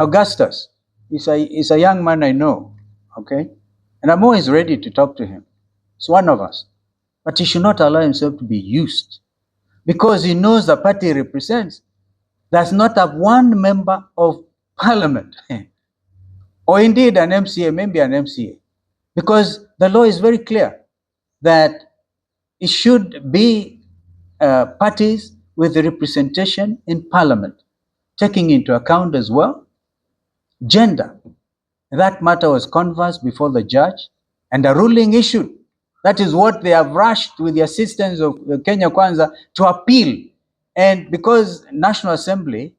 Augustus is a young man I know, okay? And I'm always ready to talk to him. He's one of us. But he should not allow himself to be used because he knows the party he represents does not have one member of parliament or indeed an MCA, maybe an MCA, because the law is very clear that it should be parties with representation in parliament, taking into account as well gender. That matter was canvassed before the judge and a ruling issued. That is what they have rushed with the assistance of Kenya Kwanza to appeal. And because National Assembly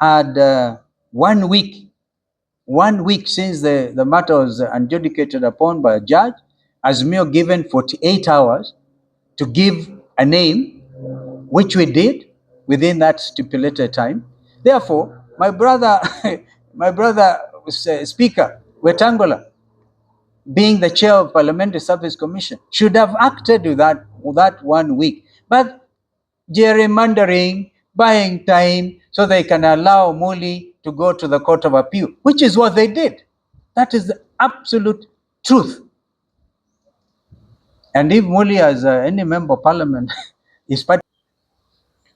had 1 week, 1 week since the matter was adjudicated upon by a judge, Azimio given 48 hours to give a name, which we did within that stipulated time. Therefore, my brother, my brother Speaker Wetangula, being the chair of Parliamentary Service Commission, should have acted with that 1 week. But gerrymandering, buying time so they can allow Muli to go to the Court of Appeal, which is what they did. That is the absolute truth. And if Muli, as any member of parliament, is part,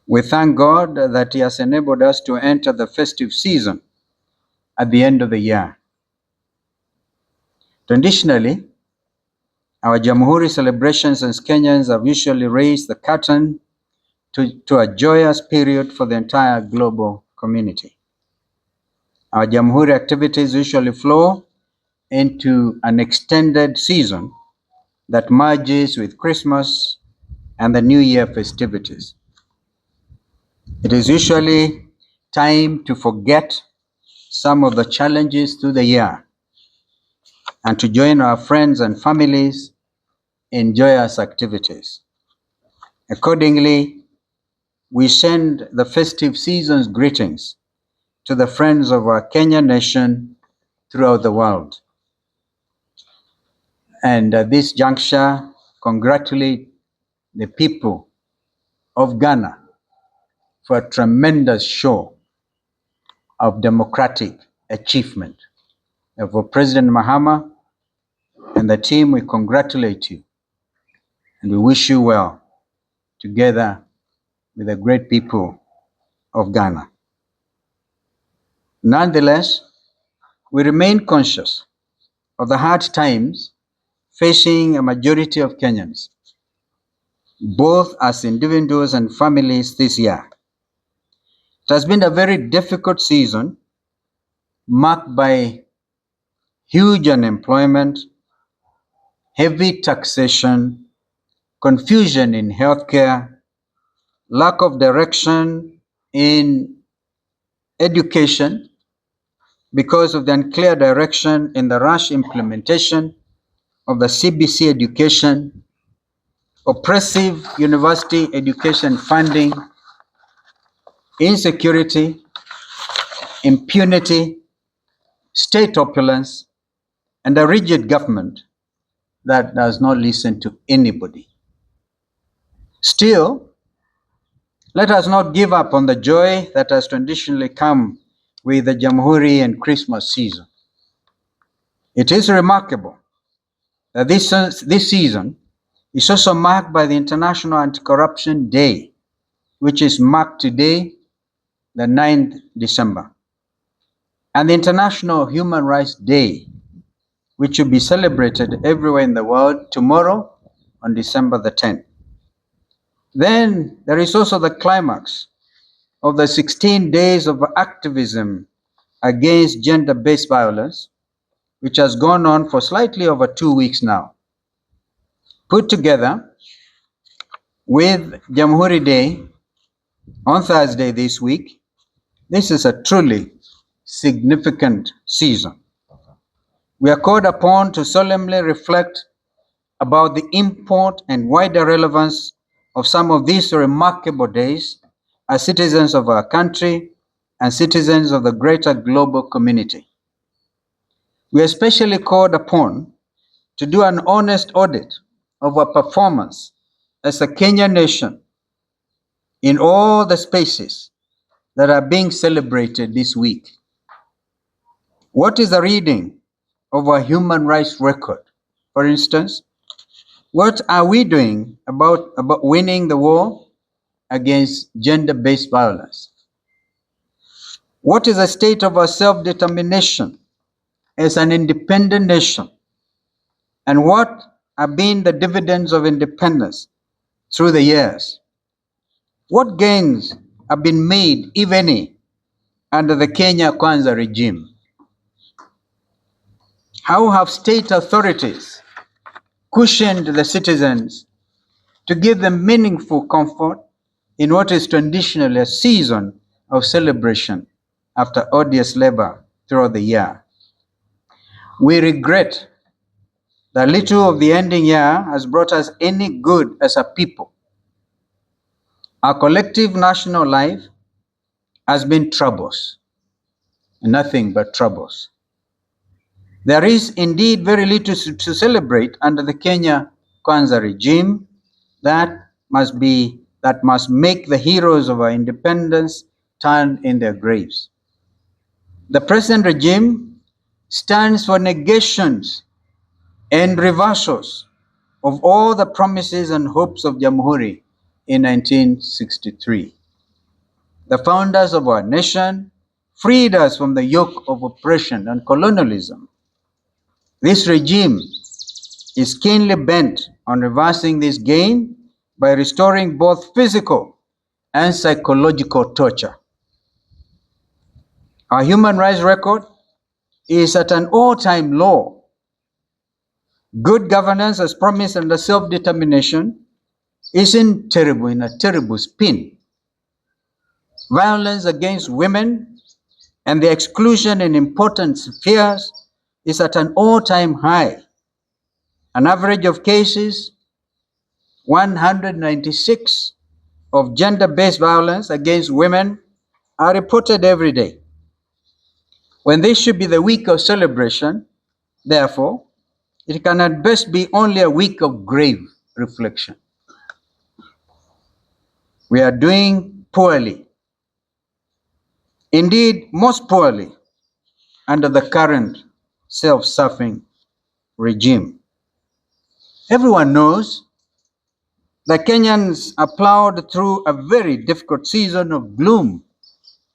we thank God that He has enabled us to enter the festive season at the end of the year. Traditionally, our Jamhuri celebrations as Kenyans have usually raised the curtain to a joyous period for the entire global community. Our Jamhuri activities usually flow into an extended season that merges with Christmas and the New Year festivities. It is usually time to forget some of the challenges through the year and to join our friends and families in joyous activities. Accordingly, we send the festive season's greetings to the friends of our Kenyan nation throughout the world. And at this juncture, congratulate the people of Ghana for a tremendous show of democratic achievement. And for President Mahama and the team, we congratulate you and we wish you well together with the great people of Ghana. Nonetheless, we remain conscious of the hard times facing a majority of Kenyans, both as individuals and families this year. It has been a very difficult season marked by huge unemployment, heavy taxation, confusion in healthcare, lack of direction in education because of the unclear direction in the rush implementation of the CBC education, oppressive university education funding, insecurity, impunity, state opulence, and a rigid government that does not listen to anybody. Still, let us not give up on the joy that has traditionally come with the Jamhuri and Christmas season. It is remarkable that this season is also marked by the International Anti-Corruption Day, which is marked today, the 9th December, and the International Human Rights Day, which will be celebrated everywhere in the world tomorrow on December the 10th. Then there is also the climax of the 16 days of activism against gender-based violence, which has gone on for slightly over 2 weeks now. Put together with Jamhuri Day on Thursday this week, this is a truly significant season. We are called upon to solemnly reflect about the import and wider relevance of some of these remarkable days as citizens of our country and citizens of the greater global community. We are especially called upon to do an honest audit of our performance as a Kenyan nation in all the spaces that are being celebrated this week. What is the reading of our human rights record? For instance, what are we doing about winning the war against gender-based violence? What is the state of our self-determination as an independent nation? And what have been the dividends of independence through the years? What gains have been made, if any, under the Kenya Kwanza regime? How have state authorities cushioned the citizens to give them meaningful comfort in what is traditionally a season of celebration after odious labor throughout the year? We regret that little of the ending year has brought us any good as a people. Our collective national life has been troubles, nothing but troubles. There is indeed very little to celebrate under the Kenya Kwanza regime that must make the heroes of our independence turn in their graves. The present regime stands for negations and reversals of all the promises and hopes of Jamhuri in 1963. The founders of our nation freed us from the yoke of oppression and colonialism. This regime is keenly bent on reversing this gain by restoring both physical and psychological torture. Our human rights record is at an all-time low. Good governance, as promised under self-determination, is in a terrible spin. Violence against women and the exclusion in important spheres is at an all-time high. An average of cases, 196 of gender-based violence against women are reported every day. When this should be the week of celebration, therefore, it can at best be only a week of grave reflection. We are doing poorly, indeed most poorly, under the current self-serving regime. Everyone knows that Kenyans are plowed through a very difficult season of gloom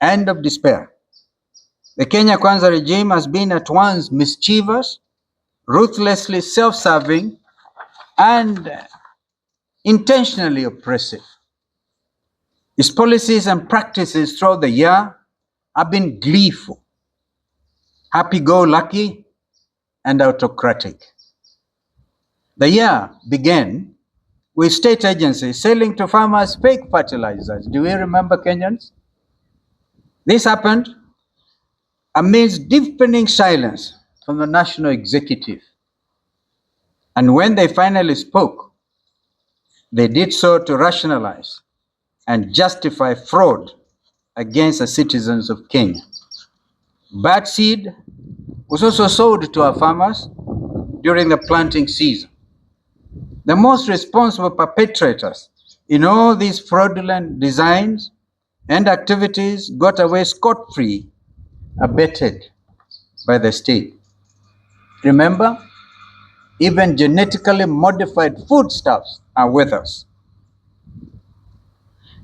and of despair. The Kenya Kwanza regime has been at once mischievous, ruthlessly self-serving, and intentionally oppressive. Its policies and practices throughout the year have been gleeful, happy-go-lucky, and autocratic. The year began with state agencies selling to farmers fake fertilizers. Do we remember, Kenyans? This happened amidst deafening silence from the national executive. And when they finally spoke, they did so to rationalize and justify fraud against the citizens of Kenya. Bad seed was also sold to our farmers during the planting season. The most responsible perpetrators in all these fraudulent designs and activities got away scot-free, abetted by the state. Remember, even genetically modified foodstuffs are with us.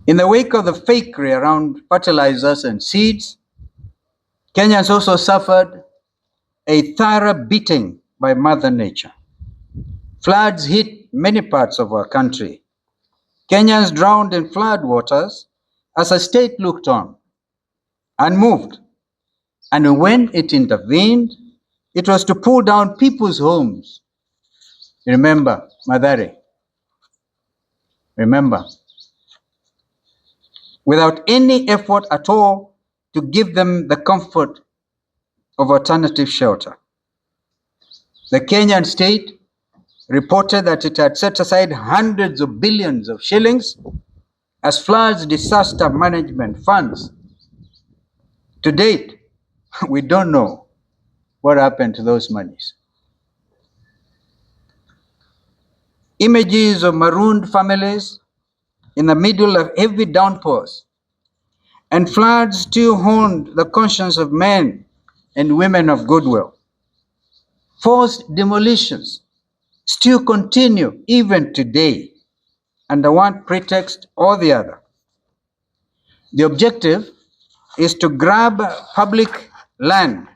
In the wake of the fakery around fertilizers and seeds, Kenyans also suffered a thorough beating by Mother Nature. Floods hit many parts of our country. Kenyans drowned in flood waters as the state looked on, unmoved. And when it intervened, it was to pull down people's homes. Remember, Madare. Remember. Without any effort at all to give them the comfort of alternative shelter. The Kenyan state reported that it had set aside hundreds of billions of shillings as floods disaster management funds. To date, we don't know what happened to those monies. Images of marooned families in the middle of heavy downpours and floods still haunt the conscience of men and women of goodwill. Forced demolitions still continue even today under one pretext or the other. The objective is to grab public land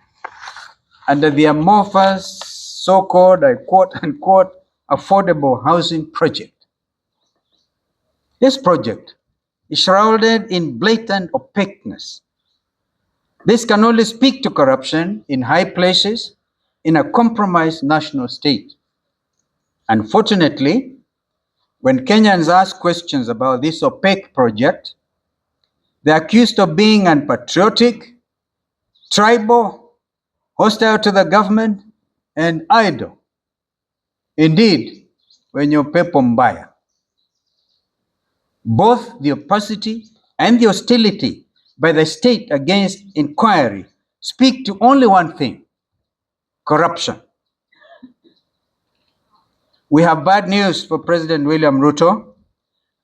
under the amorphous so-called, I quote unquote, affordable housing project. This project is shrouded in blatant opaqueness. This can only speak to corruption in high places in a compromised national state. Unfortunately, when Kenyans ask questions about this opaque project, they're accused of being unpatriotic, tribal, hostile to the government, and idle. Indeed, wenye upepo mbaya. Both the opacity and the hostility by the state against inquiry speak to only one thing: corruption. We have bad news for President William Ruto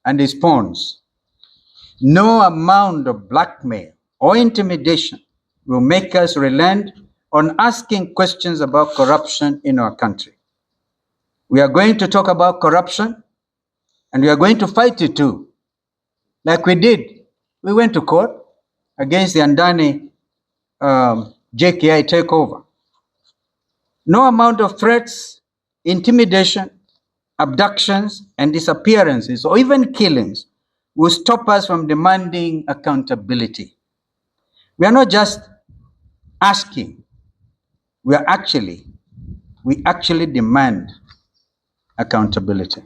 and his pawns. No amount of blackmail or intimidation will make us relent on asking questions about corruption in our country. We are going to talk about corruption, and we are going to fight it too. Like we did. We went to court against the Andani JKI takeover. No amount of threats, intimidation, abductions, and disappearances, or even killings, will stop us from demanding accountability. We are not just asking, we actually demand accountability.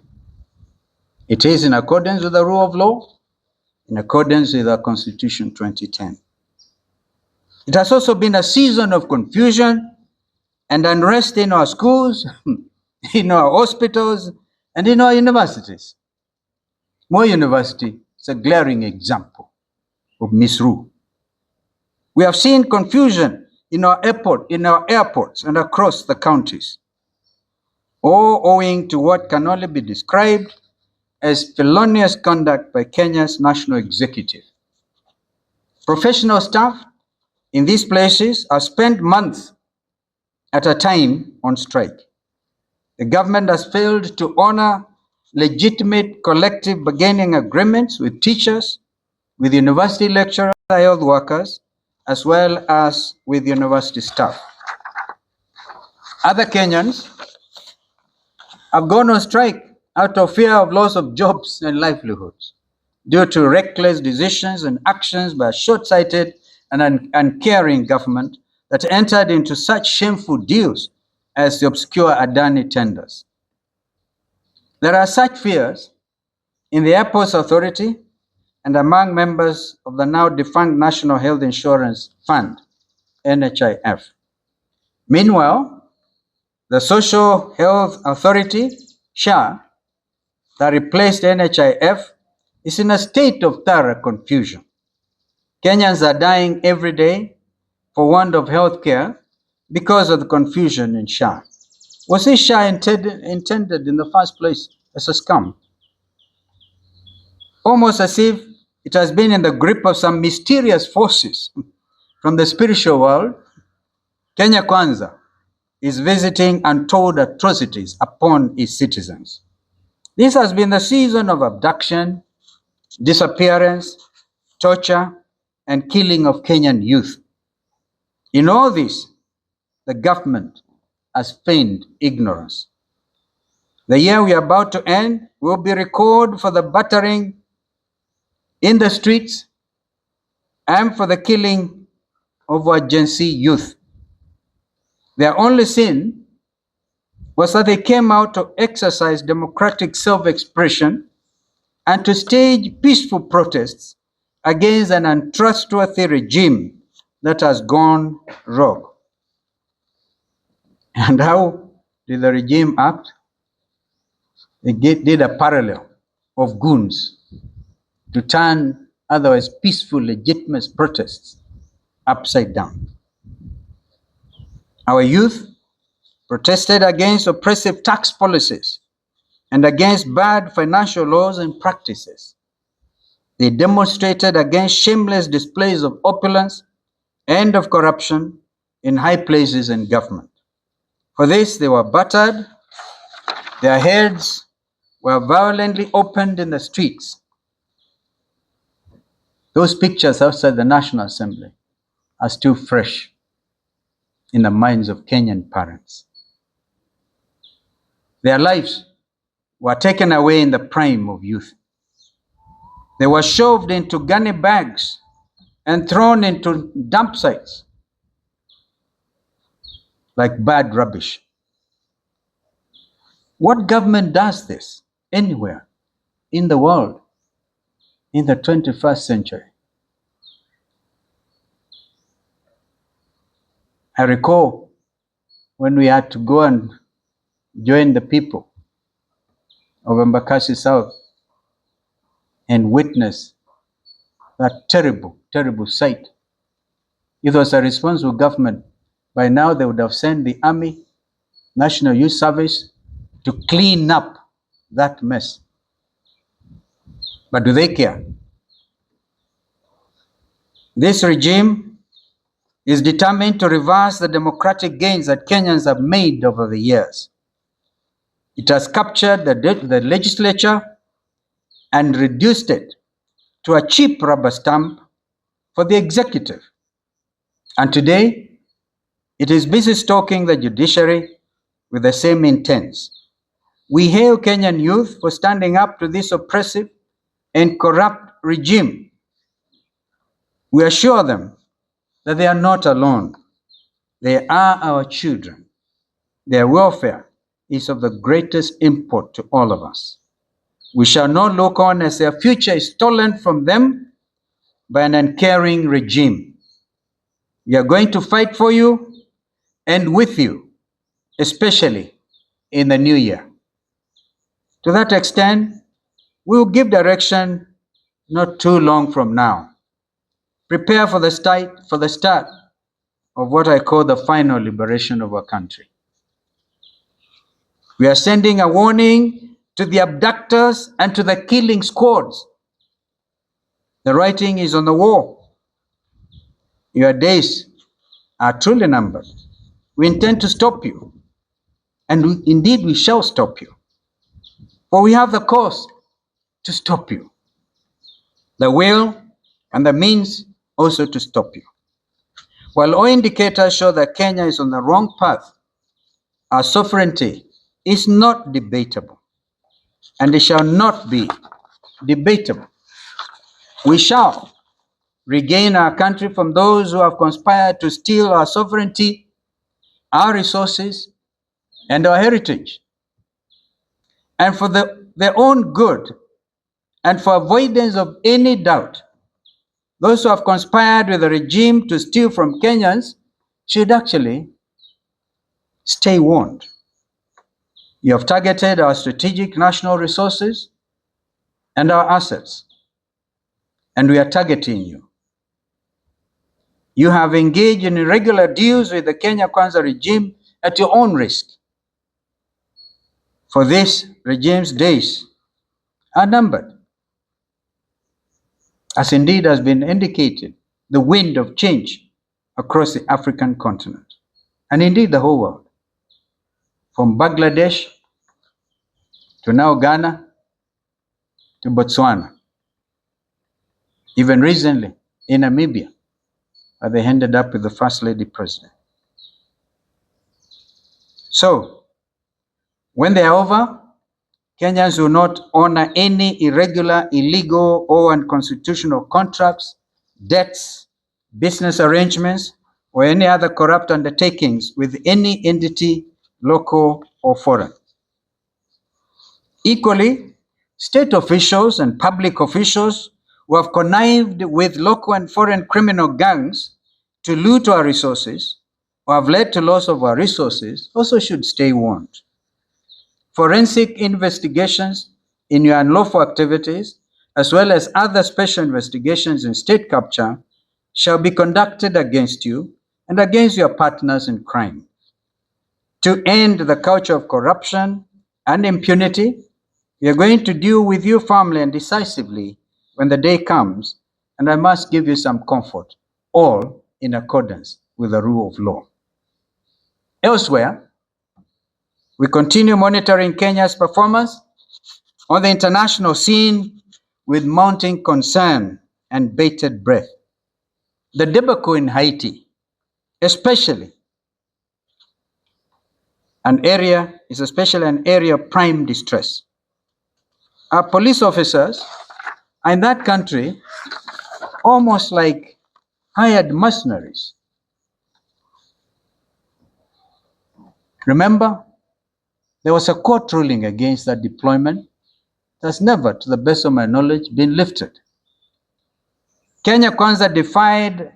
It is in accordance with the rule of law, in accordance with our Constitution 2010. It has also been a season of confusion and unrest in our schools, in our hospitals, and in our universities. Moi University is a glaring example of misrule. We have seen confusion in our airports and across the counties, all owing to what can only be described as felonious conduct by Kenya's national executive. Professional staff in these places have spent months at a time on strike. The government has failed to honor legitimate collective bargaining agreements with teachers, with university lecturers, health workers, as well as with university staff. Other Kenyans have gone on strike out of fear of loss of jobs and livelihoods due to reckless decisions and actions by a short-sighted and uncaring government that entered into such shameful deals as the obscure Adani tenders. There are such fears in the Airports Authority and among members of the now defunct National Health Insurance Fund, NHIF. Meanwhile, the Social Health Authority, SHA, that replaced NHIF, is in a state of thorough confusion. Kenyans are dying every day for want of health care because of the confusion in SHA. Was this SHA intended in the first place as a scam? Almost as if it has been in the grip of some mysterious forces from the spiritual world, Kenya Kwanza is visiting untold atrocities upon its citizens. This has been the season of abduction, disappearance, torture, and killing of Kenyan youth. In all this, the government has feigned ignorance. The year we are about to end will be recorded for the battering in the streets and for the killing of our Gen Z youth. Their only sin was that they came out to exercise democratic self-expression and to stage peaceful protests against an untrustworthy regime that has gone rogue. And how did the regime act? It did a parallel of goons to turn otherwise peaceful, legitimate protests upside down. Our youth protested against oppressive tax policies and against bad financial laws and practices. They demonstrated against shameless displays of opulence and of corruption in high places in government. For this, they were battered, their heads were violently opened in the streets. Those pictures outside the National Assembly are still fresh in the minds of Kenyan parents. Their lives were taken away in the prime of youth. They were shoved into gunny bags and thrown into dump sites like bad rubbish. What government does this anywhere in the world in the 21st century? I recall when we had to go and join the people of Embakasi South and witness that terrible, terrible sight. If it was a responsible government, by now they would have sent the Army, National Youth Service to clean up that mess. But do they care? This regime is determined to reverse the democratic gains that Kenyans have made over the years. It has captured the legislature and reduced it to a cheap rubber stamp for the executive. And today, it is busy stalking the judiciary with the same intents. We hail Kenyan youth for standing up to this oppressive and corrupt regime. We assure them that they are not alone. They are our children. Their welfare is of the greatest import to all of us. We shall not look on as their future is stolen from them by an uncaring regime. We are going to fight for you and with you, especially in the new year. To that extent, we will give direction not too long from now. Prepare for the start of what I call the final liberation of our country. We are sending a warning to the abductors and to the killing squads. The writing is on the wall. Your days are truly numbered. We intend to stop you, and indeed we shall stop you. For we have the cause to stop you, the will and the means also to stop you. While all indicators show that Kenya is on the wrong path, our sovereignty is not debatable, and it shall not be debatable. We shall regain our country from those who have conspired to steal our sovereignty, our resources, and our heritage. And for their own good, and for avoidance of any doubt, those who have conspired with the regime to steal from Kenyans should actually stay warned. You have targeted our strategic national resources and our assets, and we are targeting you. You have engaged in irregular deals with the Kenya Kwanza regime at your own risk. For this regime's days are numbered. As indeed has been indicated, the wind of change across the African continent, and indeed the whole world, from Bangladesh to now Ghana to Botswana, even recently in Namibia, where they ended up with the First Lady President. So, when they are over, Kenyans will not honor any irregular, illegal, or unconstitutional contracts, debts, business arrangements, or any other corrupt undertakings with any entity, local or foreign. Equally, state officials and public officials who have connived with local and foreign criminal gangs to loot our resources or have led to loss of our resources also should stay warned. Forensic investigations in your unlawful activities, as well as other special investigations in state capture, shall be conducted against you and against your partners in crime. To end the culture of corruption and impunity, we are going to deal with you firmly and decisively when the day comes, and I must give you some comfort, all in accordance with the rule of law. Elsewhere, we continue monitoring Kenya's performance on the international scene with mounting concern and bated breath. The debacle in Haiti, especially an area of prime distress. Our police officers in that country almost like hired mercenaries. Remember, there was a court ruling against that deployment that's never, to the best of my knowledge, been lifted. Kenya Kwanza defied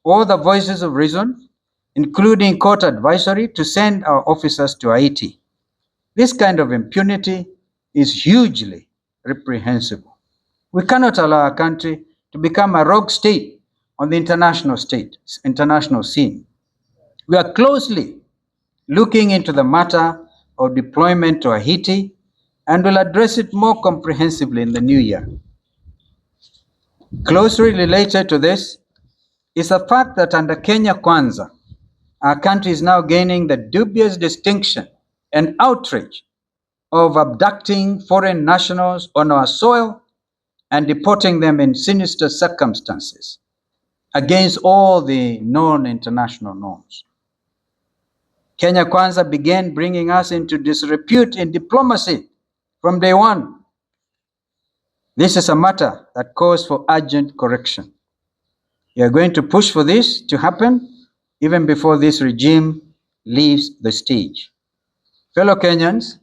all the voices of reason, including court advisory, to send our officers to Haiti. This kind of impunity is hugely reprehensible. We cannot allow our country to become a rogue state on the international scene. We are closely looking into the matter of deployment to Haiti and will address it more comprehensively in the new year. Closely related to this is the fact that under Kenya Kwanza, our country is now gaining the dubious distinction and outrage of abducting foreign nationals on our soil and deporting them in sinister circumstances against all the known international norms. Kenya Kwanza began bringing us into disrepute in diplomacy from day one. This is a matter that calls for urgent correction. We are going to push for this to happen even before this regime leaves the stage. Fellow Kenyans,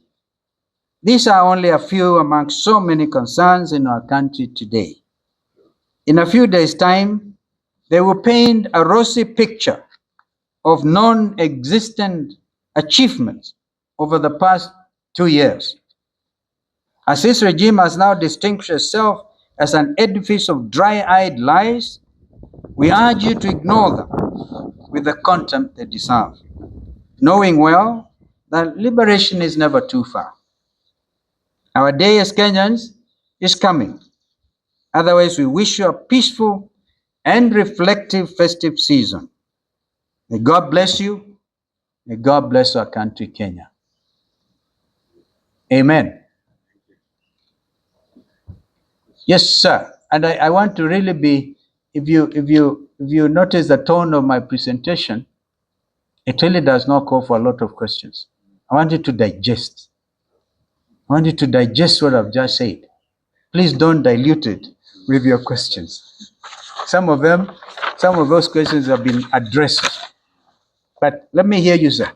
these are only a few among so many concerns in our country today. In a few days' time, they will paint a rosy picture of non-existent achievements over the past 2 years. As this regime has now distinguished itself as an edifice of dry-eyed lies, we urge you to ignore them with the contempt they deserve, knowing well that liberation is never too far. Our day as Kenyans is coming. Otherwise, we wish you a peaceful and reflective festive season. May God bless you. May God bless our country, Kenya. Amen. Yes, sir. And I want to really be, if you notice the tone of my presentation, it really does not call for a lot of questions. I want you to digest. I want you to digest what I've just said. Please don't dilute it with your questions. Some of those questions have been addressed. But let me hear you, sir.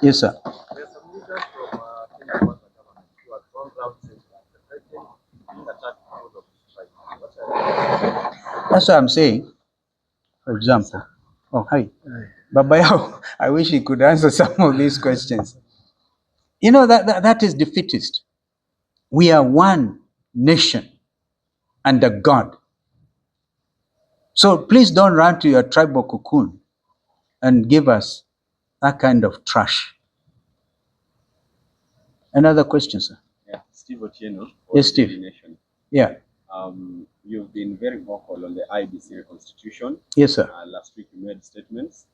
Yes, sir. There are some leaders from Kenya Kwanza government who have gone round saying that the president is being attacked because of his strike. That's what I'm saying. For example, oh, hi. Babayao, I wish he could answer some of these questions. You know, that is defeatist. We are one nation under God. So please don't run to your tribal cocoon and give us that kind of trash. Another question, sir? Yeah, Steve Otieno. Yes, Steve. Nation. Yeah. You've been very vocal on the IEBC Constitution. Yes, sir. Last week you made statements.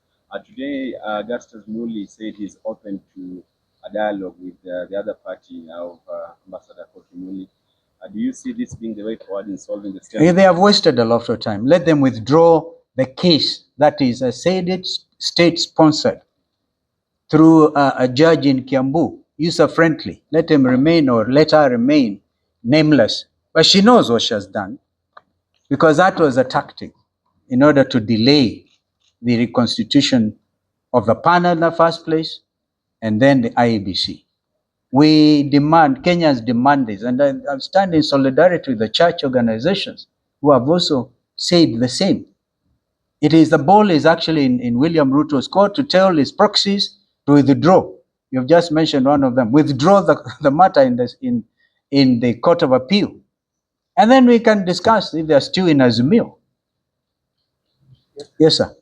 Today, Augustus Muli said he's open to a dialogue with the other party of Ambassador Kofi Muli. Do you see this being the way forward in solving the They have wasted a lot of time. Let them withdraw the case that is, I said it, state-sponsored through a judge in Kiambu, user-friendly. Let him remain, or let her remain nameless. But she knows what she has done, because that was a tactic in order to delay the reconstitution of the panel in the first place, and then the IEBC. We demand, Kenyans demand this, and I stand in solidarity with the church organizations who have also said the same. The ball is actually in William Ruto's court to tell his proxies to withdraw. You've just mentioned one of them. Withdraw the matter in the Court of Appeal. And then we can discuss if they're still in Azumio. Yes, sir.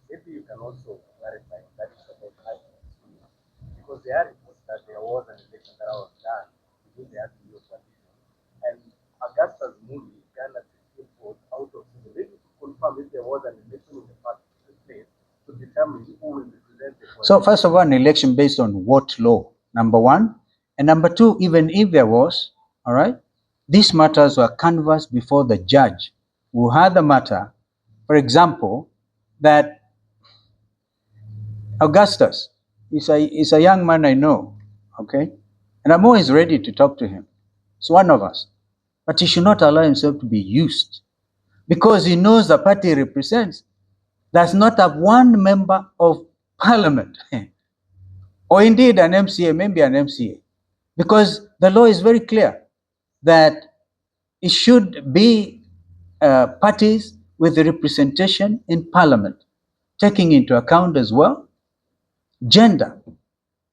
Maybe you can also clarify that is about IEBC, because there are reports that there was an election that was done within the Azumio coalition, and Augustus Muli, Ghana 16 votes out of 7. Maybe to confirm if was an election in the first place to determine who will represent the So first of all, an election based on what law? Number one. And number two, even if there was, all right, these matters were canvassed before the judge who had the matter. For example, that Augustus is a young man I know, okay? And I'm always ready to talk to him. He's one of us. But he should not allow himself to be used because he knows the party he represents does not have one member of parliament or indeed an MCA, maybe an MCA, because the law is very clear that it should be parties with representation in parliament, taking into account as well gender.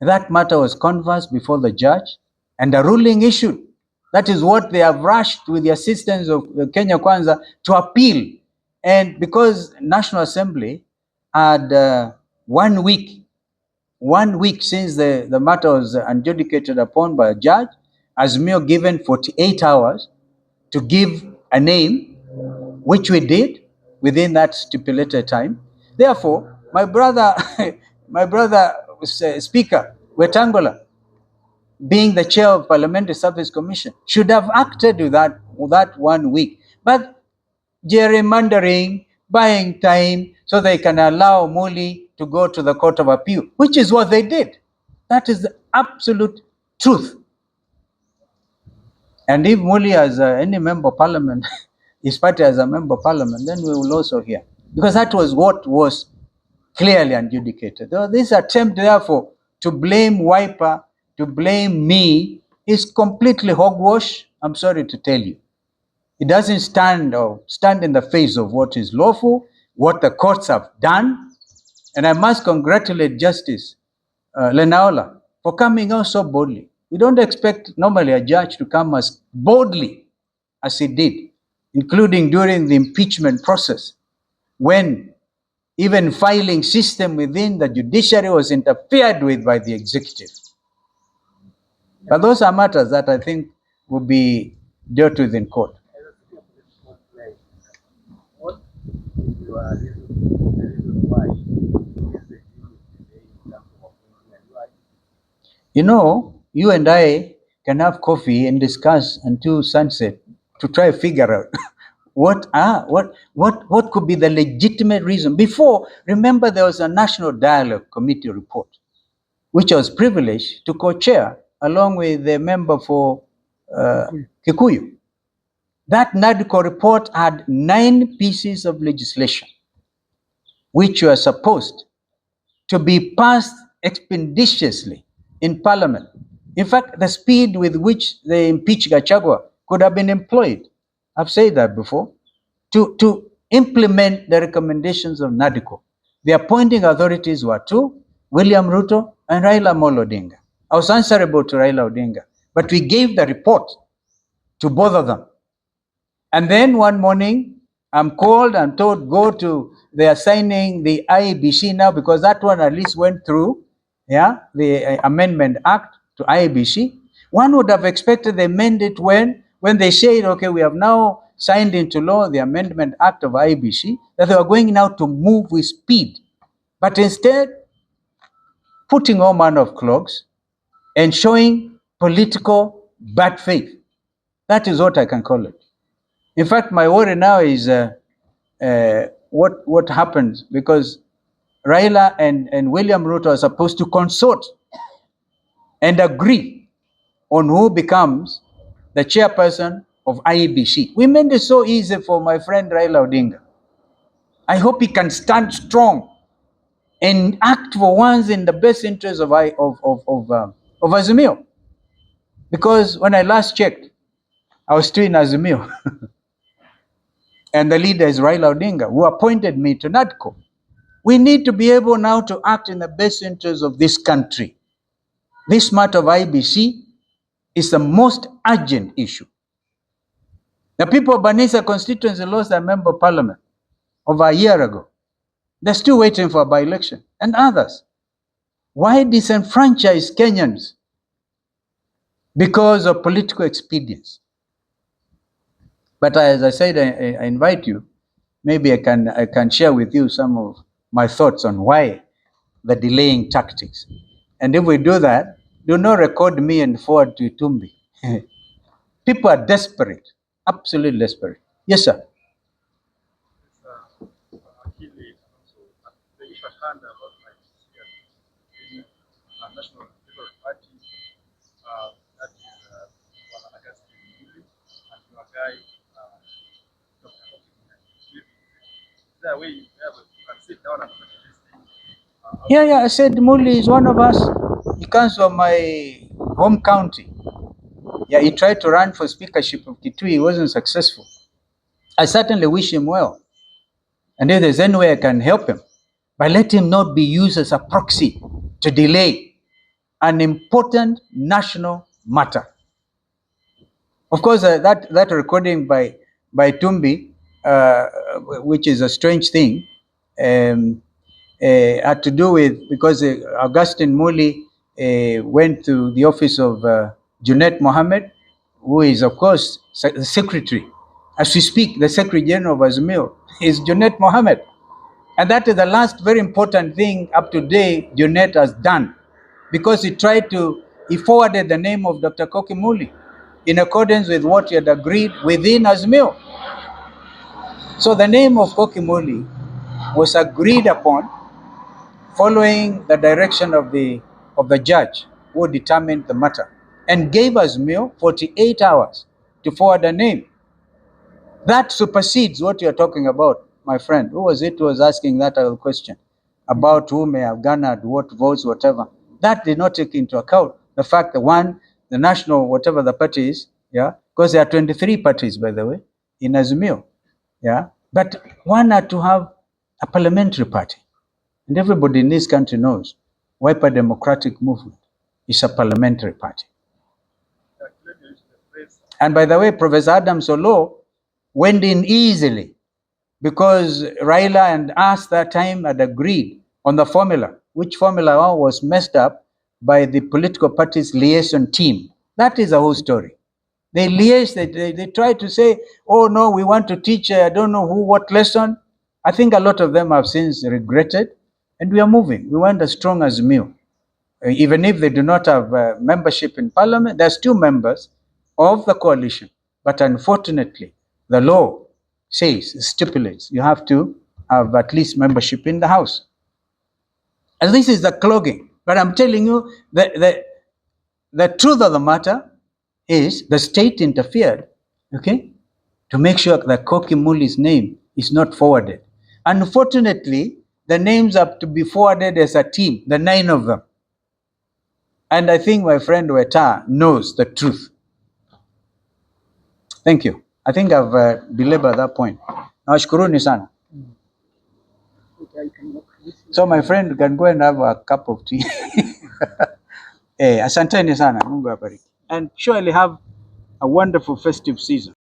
That matter was canvassed before the judge and a ruling issued. That is what they have rushed with the assistance of Kenya Kwanza to appeal. And because National Assembly had 1 week, 1 week since the matter was adjudicated upon by a judge, Azimio given 48 hours to give a name, which we did within that stipulated time. Therefore, my brother, my brother Speaker Wetangula, being the chair of Parliamentary Service Commission, should have acted with that 1 week. But gerrymandering, buying time so they can allow Muli to go to the Court of Appeal, which is what they did. That is the absolute truth. And if Muli has any member of parliament, his party as a member of parliament, then we will also hear. Because that was what was clearly adjudicated. This attempt, therefore, to blame Wiper, to blame me, is completely hogwash. I'm sorry to tell you. It doesn't stand in the face of what is lawful, what the courts have done. And I must congratulate Justice Lenaola for coming out so boldly. We don't expect normally a judge to come as boldly as he did, including during the impeachment process, when even filing system within the judiciary was interfered with by the executive. But those are matters that I think will be dealt with in court. What is your reason why this regime is today in terms of appointing a new IEBC? You know, you and I can have coffee and discuss until sunset to try to figure out what could be the legitimate reason. Before, remember, there was a National Dialogue Committee report, which I was privileged to co-chair along with the member for Kikuyu. That NADCO report had 9 pieces of legislation which were supposed to be passed expeditiously in Parliament. In fact, the speed with which they impeached Gachagua could have been employed. I've said that before. To implement the recommendations of NADCO. The appointing authorities were two, William Ruto and Raila Amolo Odinga. I was answerable to Raila Odinga, but we gave the report to both of them. And then one morning, I'm called and told, they are signing the IEBC now, because that one at least went through, the Amendment Act to IEBC. One would have expected they amend it when they said, okay, we have now signed into law the Amendment Act of IEBC, that they were going now to move with speed. But instead, putting all manner of clogs and showing political bad faith. That is what I can call it. In fact, my worry now is what happens, because Raila and William Ruto are supposed to consort and agree on who becomes the chairperson of IEBC. We made it so easy for my friend Raila Odinga. I hope he can stand strong and act for once in the best interest of Azimio. Because when I last checked, I was still in Azimio. And the leader is Raila Odinga, who appointed me to NADCO. We need to be able now to act in the best interest of this country. This matter of IEBC is the most urgent issue. The people of Banisa constituency lost their member of parliament over a year ago. They're still waiting for a by-election. And others. Why disenfranchise Kenyans? Because of political expedience. But as I said, I invite you maybe I can share with you some of my thoughts on why the delaying tactics. And if we do that, do not record me and forward to Itumbi. People are desperate, absolutely desperate. Yes, sir. Akili also the issue at hand about my National Liberal Party, that is Bwana Augustine Muli and your guy, Dr. Is there a way you can sit down and look at this thing? Yeah, I said Muli is one of us. He comes from my home county. Yeah, he tried to run for speakership of Kitui. He wasn't successful. I certainly wish him well. And if there's any way I can help him, but let him not be used as a proxy to delay an important national matter. Of course, that recording by Itumbi, which is a strange thing, um, had to do with because Augustine Muli went to the office of Junet Mohammed, who is, of course, the secretary. As we speak, the Secretary General of Azimio is Junet Mohammed. And that is the last very important thing up to date Junet has done, because he forwarded the name of Dr. Koki Muli in accordance with what he had agreed within Azimio. So the name of Koki Muli was agreed upon following the direction of the judge who determined the matter and gave Azimio 48 hours to forward a name. That supersedes what you're talking about, my friend. Who was it who was asking that other question about who may have garnered what votes, whatever? That did not take into account the fact that the national, whatever the party is, yeah, because there are 23 parties, by the way, in Azimio, yeah, but one had to have a parliamentary party. And everybody in this country knows Wiper Democratic Movement is a parliamentary party. And by the way, Professor Adam Solo went in easily because Raila and us that time had agreed on the formula, which formula was messed up by the political parties liaison team. That is the whole story. They liaised, they tried to say, oh no, we want to teach, I don't know who, what lesson. I think a lot of them have since regretted, and we are moving. We want as strong as Mio. Even if they do not have membership in parliament, they're still members of the coalition. But unfortunately, the law stipulates, you have to have at least membership in the House. And this is the clogging. But I'm telling you, the truth of the matter is the state interfered, okay, to make sure that Koki Muli's name is not forwarded. Unfortunately, the names have to be forwarded as a team, the 9 of them. And I think my friend Weta knows the truth. Thank you. I think I've belabored that point. Nawashukuruni sana. So my friend can go and have a cup of tea. Asanteni sana. Mungu awabariki. And surely have a wonderful festive season.